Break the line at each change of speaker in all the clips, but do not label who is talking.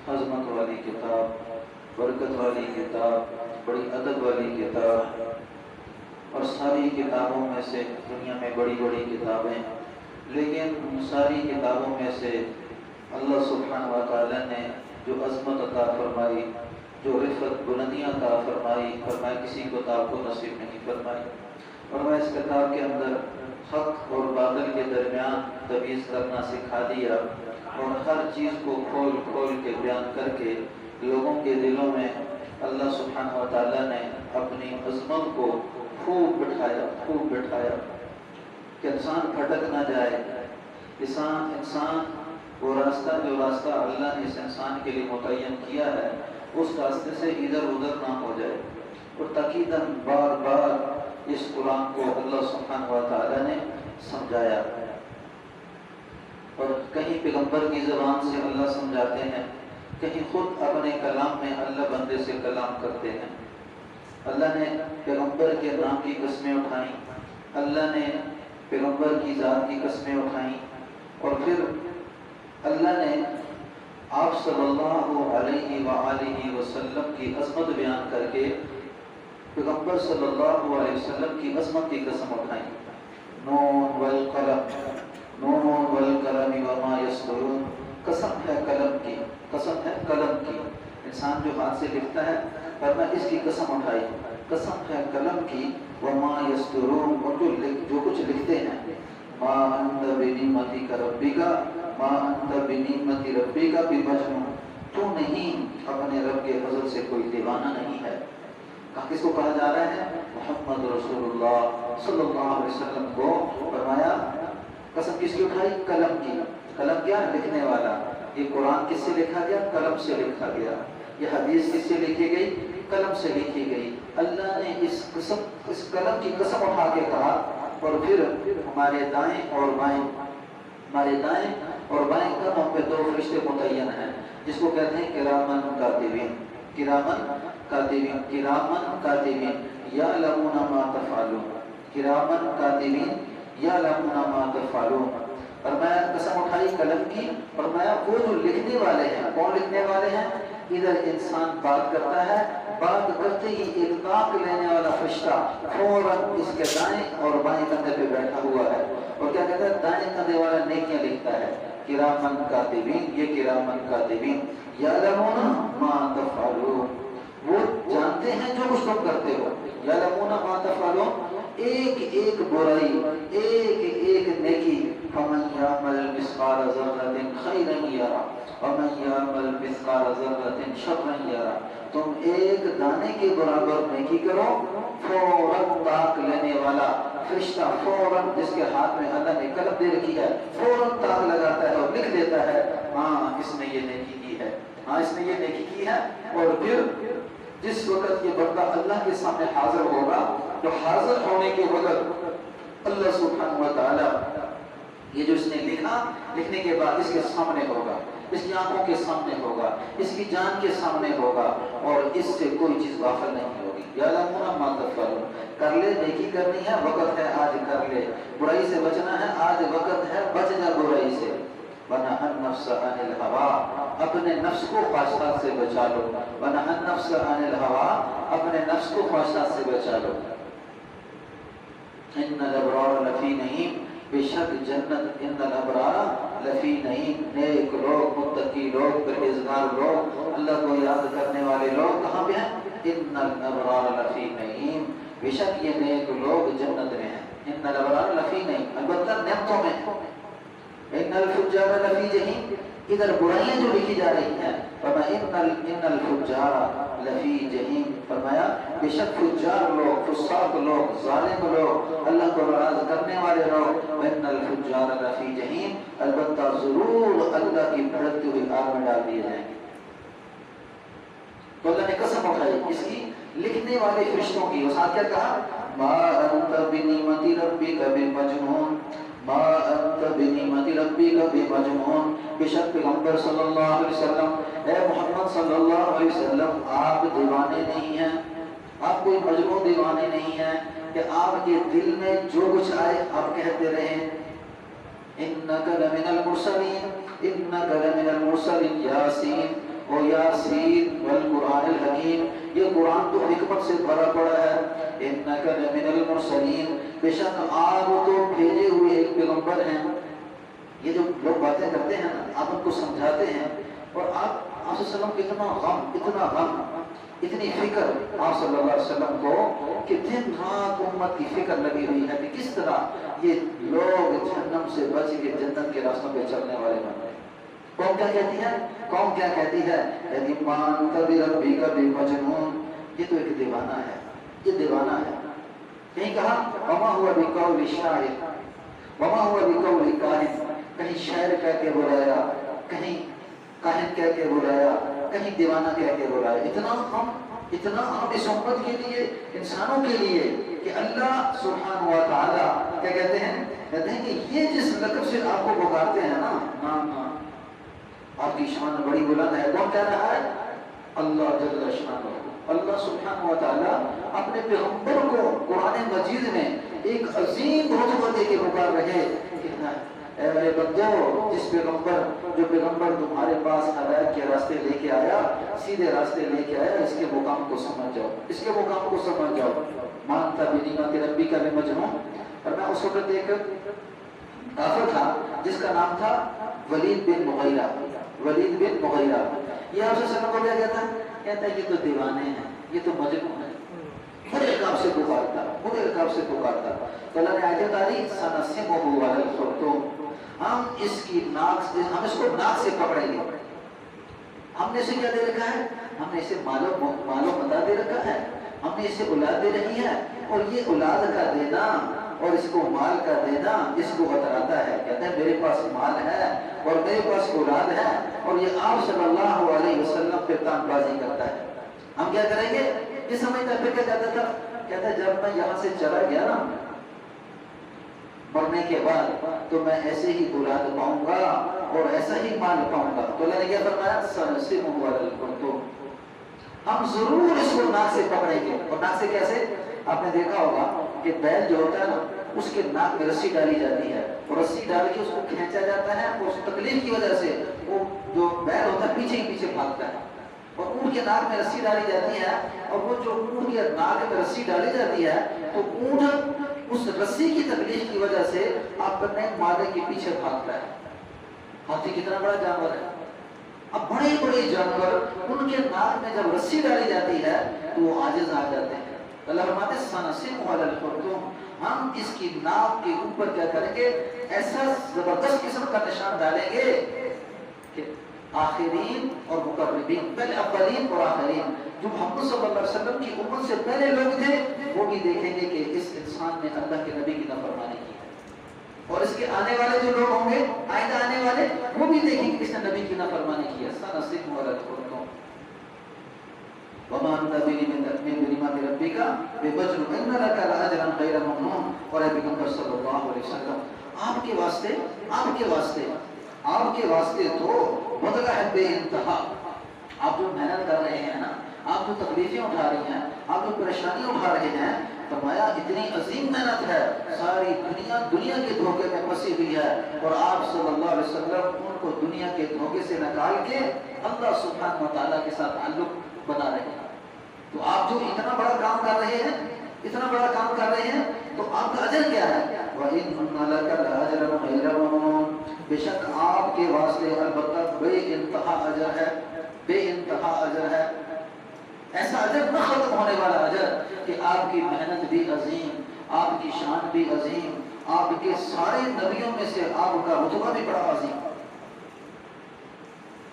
عظمت والی کتاب، برکت والی کتاب، بڑی ادب والی کتاب، اور ساری کتابوں میں سے دنیا میں بڑی بڑی کتابیں، لیکن ساری کتابوں میں سے اللہ سبحانہ و تعالیٰ نے جو عظمت عطا فرمائی، جو رفعت بلندیاں عطا فرمائی، فرمایا کسی کو تو آپ کو نصیب نہیں فرمائی۔ اور میں اس کتاب کے اندر حق اور باطل کے درمیان تمیز کرنا سکھا دیا، اور ہر چیز کو کھول کھول کے بیان کر کے لوگوں کے دلوں میں اللہ سبحانہ و تعالیٰ نے اپنی عظمت کو خوب بٹھایا کہ انسان بھٹک نہ جائے۔ انسان وہ راستہ جو راستہ اللہ نے اس انسان کے لیے متعین کیا ہے، اس راستے سے ادھر ادھر نہ ہو جائے۔ اور تاکیداً بار بار اس قرآن کو اللہ سبحانہ و تعالیٰ نے سمجھایا، اور کہیں پیغمبر کی زبان سے اللہ سمجھاتے ہیں، کہیں خود اپنے کلام میں اللہ بندے سے کلام کرتے ہیں۔ اللہ نے پیغمبر کے نام کی قسمیں اٹھائیں، اللہ نے پیغمبر کی ذات کی قسمیں اٹھائیں، اور پھر اللہ نے آپ صلی اللہ علیہ وآلہ وسلم کی عظمت بیان کر کے پیغمبر صلی اللہ علیہ وسلم کی عظمت کی قسم اٹھائیں۔ نون والقلم وما یسطرون، قسم ہے قلم کی، قسم ہے قلم کی۔ انسان جو ہاتھ سے لکھتا ہے، ورنہ اس کی قسم اٹھائی، قسم ہے قلم کی، وما یسطرون، اور جو کچھ لکھتے ہیں۔ ما انت بنعمت ربک ما انت بنعمت ربک بمجنون، تو نہیں اپنے رب کے فضل سے کوئی دیوانہ نہیں ہے۔ کس کو کہا جا رہا ہے؟ محمد رسول اللہ صلی اللہ علیہ وسلم کو فرمایا قسم کس کی اٹھائی؟ قلم کی۔ قلم کیا؟ لکھنے والا۔ یہ قرآن کس سے لکھا گیا؟ قلم سے لکھا گیا۔ یہ حدیث کس سے لکھی گئی؟ قلم سے لکھی گئی۔ اللہ نے اس قلم کی قسم اٹھا کے کہا، اور پھر ہمارے دائیں اور بائیں قدموں پہ دو فرشتے متعین ہیں، جس کو کہتے ہیں کرامن کاتبین۔ کرامن کاتبین یعلمون ما تفعلون، کرامن کاتبین یعلمون ما تفعلون۔ اور میں قسم اٹھائی قلم کی، اور میں وہ جو لکھنے والے ہیں، کون لکھنے والے ہیں؟ ادھر انسان بات کرتا ہے، بات کرتے ہی ایک طاق لینے والا فرشتہ فوراً اس کے دائیں اور بائیں کندھے پہ بیٹھا ہوا ہے، اور کیا کہتا ہے؟ دائیں کندھے والا نیکیاں لکھتا ہے۔ کرامن کاتبین، یہ کرامن کاتبین یعلمون ما تفعلون، وہ جانتے ہیں جو کچھ تم کرتے ہو۔ یعلمون ما تفعلون، ایک ایک برائی، ایک ایک نیکی۔ فمن یعمل مثقال ذرۃ خیرا یرہ ومن یعمل مثقال ذرۃ شرا یرہ، تم ایک دانے کے برابر نیکی کرو، فوراً طاق لینے والا فرشتہ، فوراً جس کے ہاتھ میں اللہ نے قلم دے رکھی ہے، فوراً طاق لگاتا ہے اور لکھ دیتا ہے، ہاں اس نے یہ نیکی کی ہے، ہاں اس نے یہ نیکی کی ہے۔ اور پھر جس وقت یہ بندہ اللہ کے سامنے حاضر ہوگا، تو حاضر ہونے کے وقت اللہ سبحانہ و تعالیٰ یہ جو اس نے لکھا، لکھنے کے بعد اس کے سامنے ہوگا، اس کی آنکھوں کے سامنے ہوگا، اس کی جان کے سامنے ہوگا، اور اس سے کوئی چیز غافل نہیں ہوگی۔ یعلمون ما تفعلون، کر لے، نیکی کرنی ہے، وقت ہے آج کر لے، برائی سے بچنا ہے، آج وقت ہے، بچ جا برائی سے۔ وَنَهَى النَّفْسَ عَنِ الْهَوَىٰ، اپنے نفس کو خواہشات سے بچا لو۔ وَنَهَى النَّفْسَ عَنِ الْهَوَىٰ، اپنے نفس کو خواہشات سے بچا لو۔ إِنَّ الْأَبْرَارَ لَفِي نَعِيمٍ، بے شک جنت، ان الابرار لفی نعیم، نیک لوگ، متقی لوگ، پرہیزگار لوگ، اللہ کو یاد کرنے والے لوگ کہاں پہ ہیں؟ ان الابرار لفی نعیم، بے شک یہ نیک لوگ جنت میں ہیں۔ ان الابرار لفی نعیم، البتہ نعمتوں میں۔ ان الفجار لفی جہیم، ادھر برائیاں جو لکھی جا رہی ہیں، فرمایا ان الفجار لفی جہیم، فرمایا بے شک فجار لوگ، فساق لوگ، ظالم لوگ، اللہ کو ناراض کرنے والے لوگ، ان الفجار لفی جہیم، البتہ ضرور اللہ کی بھڑکتی ہوئی آگ میں ڈال دیے جائیں گے۔ تو اللہ نے قسم اٹھائی اس کی، لکھنے والے فرشتوں کی، اور ساتھ کیا کہا؟ ما انت بنعمت ربک بمجنون، ما انت بنعمت ربک بمجنون، بے شک پیغمبر صلی اللہ علیہ وسلم، اے محمد صلی اللہ علیہ وسلم، آپ دیوانے نہیں ہیں، آپ کوئی مجنون دیوانے نہیں ہیں کہ آپ کے دل میں جو کچھ آئے آپ کہتے رہیں۔ انک لمن المرسلین، انک لمن المرسلین یاسین، او یاسین والقرآن الحکیم، یہ قرآن تو حکمت سے بھرا پڑا ہے، انک لمن المرسلین، بے شک آپ تو بھیجے ہوئے ایک پیغمبر ہیں۔ یہ جو لوگ باتیں کرتے ہیں نا، آپ ان کو سمجھاتے ہیں، اور آپ صلی اللہ علیہ وسلم کو اتنا غم، اتنی فکر آپ صلی اللہ علیہ وسلم کو کہ دن رات امت کی فکر لگی ہوئی ہے کہ کس طرح یہ لوگ جہنم سے بچ کے جنت کے راستوں پہ چلنے والے بن گئے۔ قوم کیا کہتی ہے؟ قوم کیا کہتی ہے؟ ایمان بربی کا بے مجنون، یہ تو ایک دیوانہ ہے، یہ دیوانہ ہے۔ کہیں کہا وما ہوا بقول شاعر وما ہوا بقول کاہن، کہیں شاعر کہہ کے بلایا، کہیں کاہن کہہ کے بلایا، کہیں دیوانہ کہہ کے بلایا۔ اتنا ہم اس امت کے لیے، انسانوں کے لیے، کہ اللہ سبحانہ و تعالیٰ کیا کہتے ہیں؟ کہتے ہیں کہ یہ جس لقب سے آپ کو پکارتے ہیں نا، آپ کی شان بڑی بلند ہے۔ کون کہہ رہا ہے؟ اللہ جل شانہ، اللہ سبحانہ و تعالیٰ اپنے پیغمبر کو قرآن مجید میں ایک عظیم رتبہ دے کے پکار رہے کہ اے میرے بندو، جو پیغمبر تمہارے پاس ہدایت کے راستے لے کے آیا، سیدھے راستے لے کے آیا، اس کے مقام کو سمجھ جاؤ، اس کے مقام کو سمجھ جاؤ۔ مانتا بنعمت ربی کا مجنون۔ اور میں اس وقت ایک کافر تھا جس کا نام تھا ولید بن مغیرہ۔ ولید بن مغیرہ یہ آپ سے کو کیا کہتا ہے؟ کہتا ہے یہ تو دیوانے ہیں، یہ تو مجنون ہے، بڑے لقب سے پکارتا، بڑے لقب سے پکارتا۔ تو اللہ نے آیت اتاری سنسمہ علی الخرطوم، ہم اس کی ناک سے، ہم اس کو ناک سے پکڑیں گے۔ ہم نے اسے کیا دے رکھا ہے؟ ہم نے اسے مالو متا دے رکھا ہے، ہم نے اسے اولاد دے رہی ہے، اور یہ اولاد کا دینا اور اس کو مال کا دینا اس کو بتراتا ہے۔ کہتے ہیں میرے پاس مال ہے اور میرے پاس اولاد ہے، اور یہ آپ صلی اللہ علیہ وسلم پہ تان بازی کرتا ہے۔ ہم کیا کریں گے؟ یہ سمجھتا ہے۔ پھر کیا کہتا تھا؟ کہتا ہے جب میں یہاں سے چلا گیا نا مرنے کے بعد، تو میں ایسے ہی اولاد پاؤں گا اور ایسا ہی مال پاؤں گا۔ تو اللہ نے کیا فرمایا؟ سنسمہ علی الخرطوم، ہم ضرور اس کو ناک سے پکڑیں گے۔ اور ناک سے کیسے؟ آپ نے دیکھا ہوگا کہ بیل جو ہوتا ہے نا، اس کے ناک میں رسی ڈالی جاتی ہے، اور رسی ڈال کے اس کو کھینچا جاتا ہے، اور اس تکلیف کی وجہ سے وہ جو بیل ہوتا ہے پیچھے ہی پیچھے بھاگتا ہے، اور اونٹ کے ناک میں رسی ڈالی جاتی ہے، اور وہ جو اونٹ کے ناک میں رسی ڈالی جاتی ہے تو اونٹ اس رسی کی تکلیف کی وجہ سے آپ اپنے مادے کے پیچھے بھاگتا ہے۔ ہاتھی کتنا بڑا جانور ہے، اب بڑے بڑے جانور ان کے ناک میں جب رسی ڈالی جاتی ہے تو وہ عاجز آ جاتے ہیں۔ اللہ فرماتے ہیں سنسمہ علی الخرطوم، ہم اس کی ناک کے اوپر کیا کریں گے؟ ایسا زبردست قسم کا نشان ڈالیں گے کہ آخرین اور مقربین، پہلے اولین اور آخرین، جو محمد صلی اللہ علیہ وسلم کی امت سے پہلے لوگ تھے وہ بھی دیکھیں گے کہ اس انسان نے اللہ کے نبی کی نافرمانی کی ہے، اور اس کے آنے والے جو لوگ ہوں گے، آئندہ آنے والے، وہ بھی دیکھیں گے کہ اس نے نبی کی نافرمانی کی ہے۔ سنسمہ علی الخرطوم وما انت بنعمت ربک بمجنون ان لک لاجرا غیر ممنون۔ اور اے پیغمبر صلی اللہ علیہ وسلم، آپ کے واسطے تو بدلہ ہے بے انتہا۔ آپ جو محنت کر رہے ہیں نا، آپ جو تکلیفیں اٹھا رہی ہیں، آپ جو پریشانیاں اٹھا رہے ہیں، فرمایا اتنی عظیم محنت ہے، ساری دنیا کے دھوکے میں پھنسی ہوئی ہے، اور آپ صلی اللہ علیہ وسلم ان کو دنیا کے دھوکے سے نکال کے اللہ سبحانہ و تعالیٰ کے ساتھ تعلق بنا رہے ہیں۔ تو آپ جو اتنا بڑا کام کر رہے ہیں، تو آپ کا اجر کیا ہے؟ وَإِنَّ لَكَ لَأَجْرًا غَيْرَ مَمْنُونٍ، بے شک آپ کے واسطے البتہ بے انتہا اجر ہے، بے انتہا اجر ہے، ایسا اجر نہ ختم ہونے والا اجر کہ آپ کی محنت بھی عظیم، آپ کی شان بھی عظیم، آپ کے سارے نبیوں میں سے آپ کا رتبہ بھی بڑا عظیم۔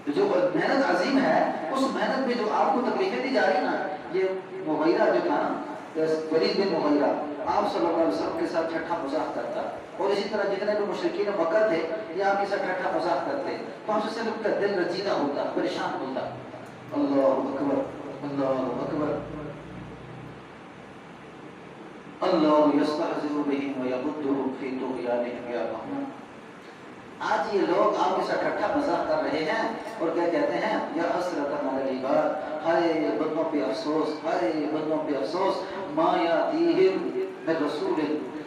جو محنت عظیم ہے، اس محنت میں جو آپ کو تکلیفیں دی جا رہی نا، یہ مغیرہ جو تھا نا، ولید بن مغیرہ، آپ صلی اللہ علیہ وسلم کے ساتھ ٹھٹھا مزاح کرتا، اور اسی طرح جتنے بھی مشرکین مکہ تھے یہ آپ کے ساتھ ٹھٹھا مزاح کرتے، تو آپ سے کا دل رنجیدہ ہوتا، پریشان ہوتا۔ اللہ اکبر، اللہ اکبر، اللہ یستہزئ بہم ویمدھم فی طغیانہم یعمہون۔ آج یہ لوگ آپ کے ساتھ ٹھٹھا مزاح کر رہے ہیں اور کیا کہتے ہیں؟ یا حسرۃ علی العباد، ہائے بندوں پہ افسوس، ہائے بندوں پہ افسوس، ما یاتیہم من رسول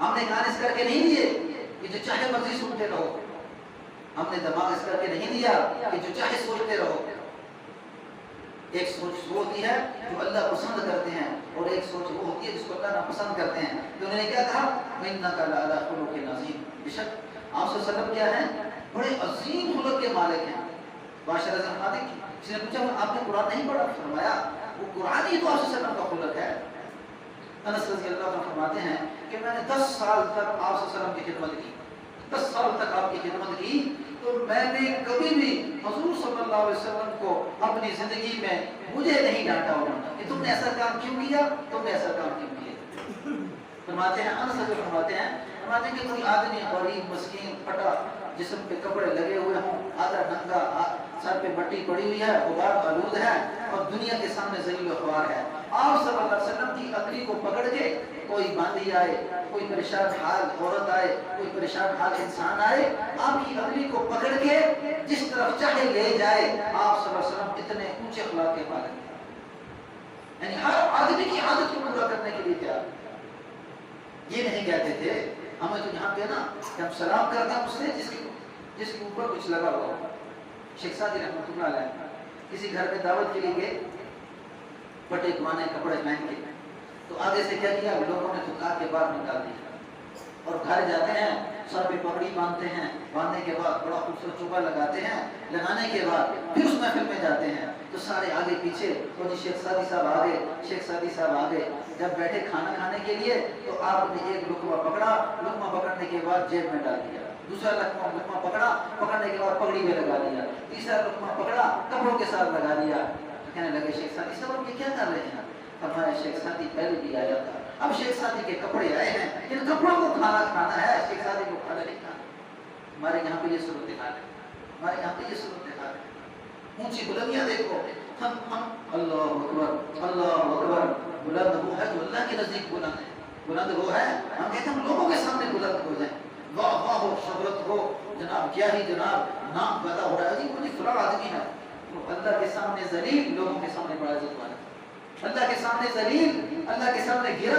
ہم نے کان اس کر کے نہیں دیے کہ جو چاہے مرضی سنتے رہو، ہم نے دماغ اس کر کے نہیں دیا کہ جو چاہے سوچتے رہو۔ ایک سوچ وہ ہوتی ہے جو اللہ پسند کرتے ہیں، اور ایک سوچ وہ ہوتی ہے جس کو اللہ ناپسند کرتے ہیں۔ تو انہوں نے کیا کہا؟ وَإِنَّكَ لَعَلَىٰ خُلُقٍ عَظِيمٍ، بے شک آپ صلی اللہ علیہ وسلم کیا ہیں؟ بڑے عظیم خلق کے مالک ہیں۔ بادشاہ رضی اللہ عنہ کسی نے پوچھا آپ نے قرآن نہیں پڑھا؟ فرمایا وہ قرآن ہی تو آپ صلی اللہ علیہ وسلم کا خلق ہے۔ انس رضی اللہ عنہ فرماتے ہیں کہ میں نے 10 سال تک آپ صلی اللہ علیہ وسلم کی خدمت کی، 10 سال تک آپ کی خدمت کی، تو میں نے کبھی بھی حضور صلی اللہ علیہ وسلم کو اپنی زندگی میں مجھے نہیں ڈانٹا ہوگا کہ تم نے ایسا کام کیوں کیا، تم نے ایسا کام کیوں کیا۔ فرماتے ہیں انس رضی اللہ عنہ فرماتے ہیں کہ کوئی آدمی غریب مسکین پھٹا جسم پہ کپڑے لگے ہوئے ہوں، آدھا ننگا، سر پہ مٹی پڑی ہوئی ہے، غبار آلود ہے، اور دنیا کے سامنے ذلیل و خوار ہے، آپ صلی اللہ علیہ وسلم کی اکلی کو پکڑ کے کوئی باندھی آئے، کوئی پریشان حال عورت آئے، کوئی پریشان حال انسان آئے، آپ کی اکلی کو پکڑ کے جس طرف چاہے لے جائے، آپ صلی اللہ علیہ وسلم اتنے اونچے اخلاق کے مالک ہیں، یعنی ہر آدمی کی عادت کو پورا کرنے کے لیے تیار۔ یہ نہیں کہتے تھے ہمیں تو یہاں پہ نا کہ ہم سلام کرتے ہیں اس سے جس کے اوپر کچھ لگا ہوا ہو۔ شیخ سعدی رحمۃ اللہ علیہ کسی گھر میں دعوت کے لیے گئے، پٹے پرانے کپڑے پہن کے، تو آگے سے کیا کیا لوگوں نے دکان کے باہر نکال دیا، اور گھر جاتے ہیں سر پہ پگڑی باندھتے ہیں، باندھنے کے بعد بڑا خوبصورت چوبا لگاتے ہیں، لگانے کے بعد پھر اس محفل میں جاتے ہیں تو سارے آگے پیچھے، تو جی شیخ سعدی صاحب آگے، شیخ سعدی صاحب آگے۔ جب بیٹھے کھانا کھانے کے لیے تو آپ نے ایک لقمہ پکڑا، لقمہ پکڑنے کے بعد جیب میں ڈال دیا، دوسرا لقمہ پکڑا، پکڑنے کے بعد پگڑی میں لگا دیا، تیسرا لقمہ پکڑا، کپڑوں کے ساتھ لگا دیا۔ کہنے لگے شیخ سعدی صاحب یہ کیا کر رہے ہیں؟ فرمایا شیخ سعدی پہلے بھی آیا تھا، اب شیخ سعدی کے کپڑے آئے ہیں، ان کپڑوں کو کھانا کھانا ہے، شیخ سعدی کو کھانا نہیں کھانا۔ ہمارے یہاں پہ یہ صورتحال ہے، ہمارے یہاں پہ یہ صورتحال ہے۔ اونچی بلندیاں دیکھو، ہم اللہ اکبر، اللہ اکبر، بلند وہ ہے جو اللہ کے نزدیک بلند ہے، بلند وہ ہے ہم کہتے ہیں ہم لوگوں کے سامنے بلند ہو جائیں، واہ واہ ہو، شہرت ہو، جناب کیا ہی جناب نام پیدا ہو رہا ہے، جی مجھے فلاں آدمی ہے، تو اللہ کے سامنے ذلیل، لوگوں کے سامنے بڑا عزت والا، اللہ کے سامنے ذلیل، اللہ کے سامنے گرا۔